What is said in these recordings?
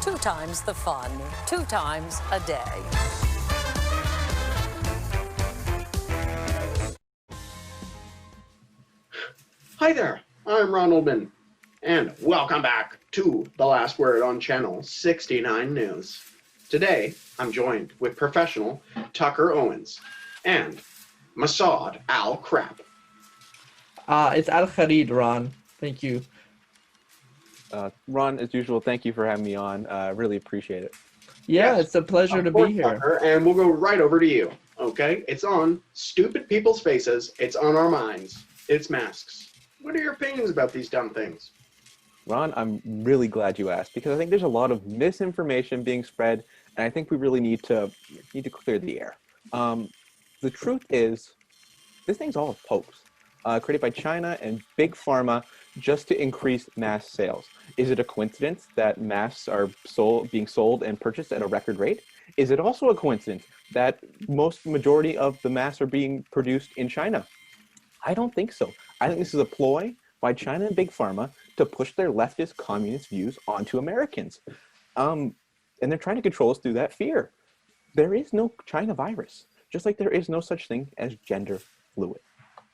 2 times the fun, 2 times a day. Hi there, I'm Ron Oldman, and welcome back to The Last Word on Channel 69 News. Today, I'm joined with professional Tucker Owens and Masad Al-Crap. It's Al-Kharid, Ron. Thank you. Ron, as usual, thank you for having me on. Really appreciate it. Yeah, Yes, it's a pleasure to course, be here. Tucker, and we'll go right over to you, okay? It's on stupid people's faces. It's on our minds. It's masks. What are your opinions about these dumb things? Ron, I'm really glad you asked because I think there's a lot of misinformation being spread, and I think we really need to clear the air. The truth is, this thing's all a hoax, created by China and Big Pharma just to increase mask sales. Is it a coincidence that masks are being sold and purchased at a record rate? Is it also a coincidence that majority of the masks are being produced in China? I don't think so. I think this is a ploy by China and Big Pharma to push their leftist communist views onto Americans. And they're trying to control us through that fear. There is no China virus, just like there is no such thing as gender fluid.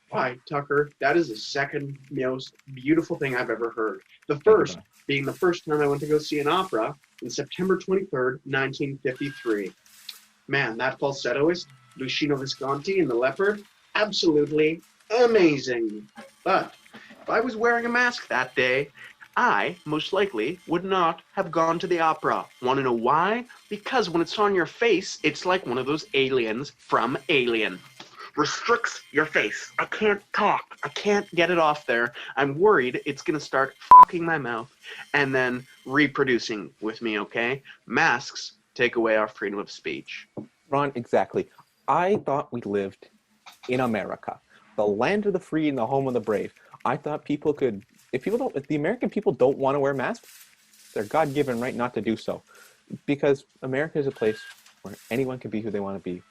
Why, Tucker, that is the second most beautiful thing I've ever heard. The first being the first time I went to go see an opera on September 23rd, 1953. Man, that falsettoist, Lucino Visconti in The Leopard, absolutely amazing. But if I was wearing a mask that day, I most likely would not have gone to the opera. Want to know why? Because when it's on your face, it's like one of those aliens from Alien. Restricts your face. I can't talk. I can't get it off there. I'm worried it's going to start fucking my mouth and then reproducing with me, okay? Masks take away our freedom of speech. Ron, exactly. I thought we lived in America, the land of the free and the home of the brave. I thought people could, if the American people don't want to wear masks, they're God-given right not to do so. Because America is a place where anyone can be who they want to be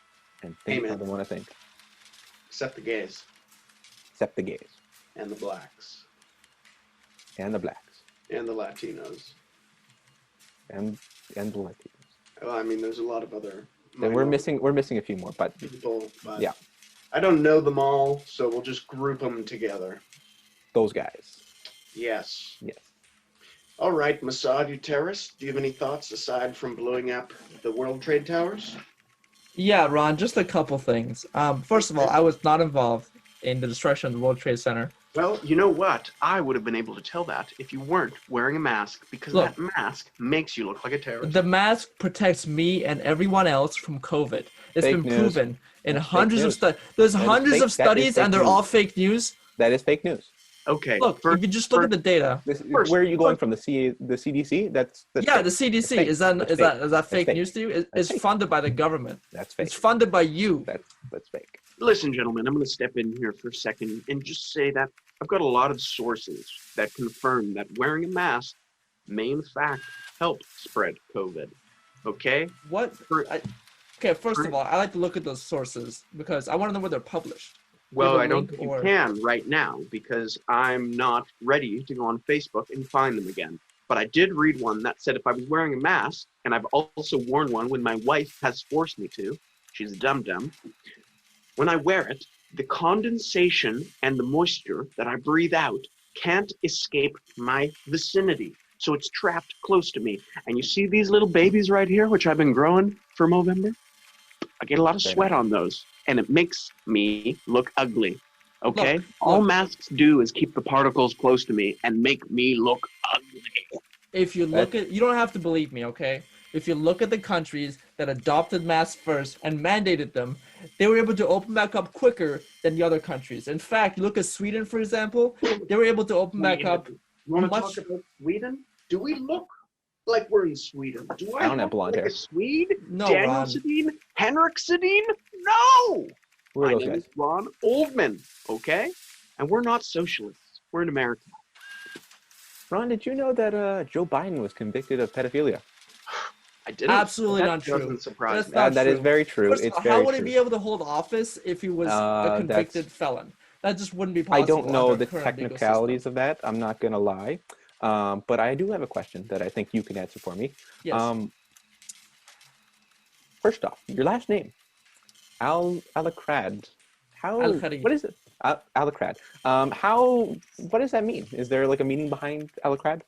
and think how they want to think. Except the gays. Except the gays. And the blacks. And the blacks. And the Latinos. And the Latinos. Well, I mean, there's a lot of other... And we're missing a few more, but... people, but yeah. I don't know them all, so we'll just group them together. Those guys. Yes. Yes. All right, Masad, you terrorist, do you have any thoughts aside from blowing up the World Trade Towers? Yeah, Ron, just a couple things. First of all, I was not involved in the destruction of the World Trade Center. Well, you know what? I would have been able to tell that if you weren't wearing a mask, because that mask makes you look like a terrorist. The mask protects me and everyone else from COVID. It's been proven in hundreds of studies. There's hundreds of studies, and they're all fake news. That is fake news. Okay. Look, if you just look at the data. Where are you going from? The CDC? That's the CDC. Is that fake news to you? It's funded by the government. That's fake. It's funded by you. That's fake. Listen, gentlemen, I'm going to step in here for a second and just say that I've got a lot of sources that confirm that wearing a mask may, in fact, help spread COVID. Okay? What? Okay, first of all, I like to look at those sources because I want to know where they're published. Well, I don't think you can right now because I'm not ready to go on Facebook and find them again. But I did read one that said if I was wearing a mask, and I've also worn one when my wife has forced me to, she's a dum-dum, when I wear it, the condensation and the moisture that I breathe out can't escape my vicinity. So it's trapped close to me. And you see these little babies right here, which I've been growing for Movember? I get a lot of sweat on those. And it makes me look ugly, okay? All masks do is keep the particles close to me and make me look ugly. If you look at, you don't have to believe me, okay? If you look at the countries that adopted masks first and mandated them, they were able to open back up quicker than the other countries. In fact, look at Sweden, for example. They were able to open back up. You want to talk about Sweden? Do we look like we're in Sweden? Do I don't have blonde hair. A Swede? No, Daniel Ron. Sedin? Henrik Sedin? No! Who are My those name guys? is Ron Oldman, okay? And we're not socialists. We're in America. Ron, did you know that Joe Biden was convicted of pedophilia? I didn't. Absolutely not true. Doesn't surprise me. Not That true. is very true. First of It's all, very how would true. he be able to hold office if he was a convicted felon? That just wouldn't be possible. I don't know under the current legal technicalities system. of that. I'm not going to lie. But I do have a question that I think you can answer for me. Yes. First off, your last name, Alacrad. Al-Khari. What is it? Alacrad. What does that mean? Is there like a meaning behind Alacrad?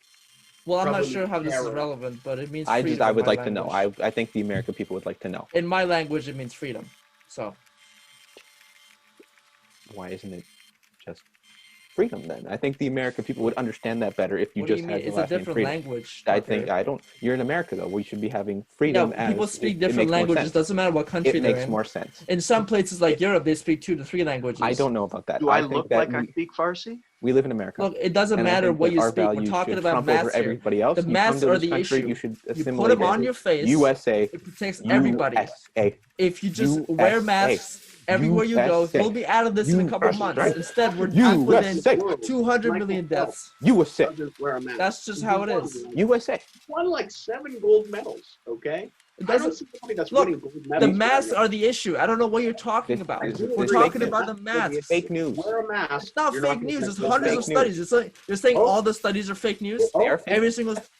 Well, I'm not Probably sure how this is terror. relevant, but it means I freedom. in would my like to know. language. I think the American people would like to know. In my language, it means freedom. So Why isn't it just freedom then? I think the American people would understand that better if you what do just you had mean? the It's a last name different freedom. language. I Tucker. think I don't. You're in America though. We should be having freedom. Yeah, people as speak it different makes more languages. sense. Doesn't matter what country It they're makes in. more sense. In some places like Europe, they speak 2 to 3 languages. I don't know about that. Do I think look that like I speak Farsi? we live in America. Look, it doesn't and I matter think what that you our speak. We're values talking should about trump over maths here. everybody else. The You maths come to are this the country, issue. you should You put assimilate them on it. your face. USA. It protects everybody. USA. If you just wear masks everywhere you go, USA. you'll be out of this in a couple USA. months. Instead, we're USA. back within USA. 200 million deaths. USA. Doesn't wear a mask. That's just how it is. USA. Won like 7 gold medals. Okay. It I don't doesn't. see somebody that's Look, winning gold The medals. masks are the issue. I don't know what you're talking about. We're talking about the masks. Fake news. Wear a mask. It's not you're fake gonna news. get It's gold hundreds medals. of studies. It's like you're saying Oh. all the studies are fake news. They are fake.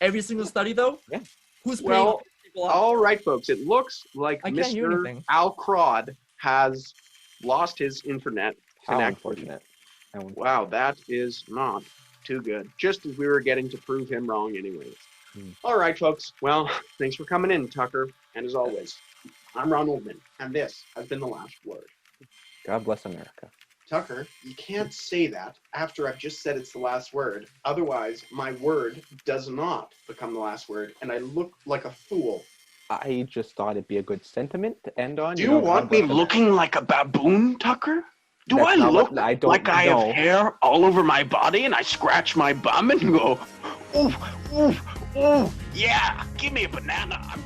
Every single study though. Yeah. Who's paying Well, people off? all right, folks. It looks like I can't hear Mr. anything. Al Crod has lost his internet How connection. unfortunate. Wow, that is not too good. Just as we were getting to prove him wrong anyways. All right, folks. Well, thanks for coming in, Tucker. And as always, I'm Ron Oldman, and this has been The Last Word. God bless America. Tucker, you can't say that after I've just said it's the last word. Otherwise, my word does not become the last word, and I look like a fool. I just thought it'd be a good sentiment to end on. Do you want me looking like a baboon, Tucker? Do That's I not look what- I don't like I know. have hair all over my body and I scratch my bum and go, ooh, ooh, ooh, yeah, give me a banana. I'm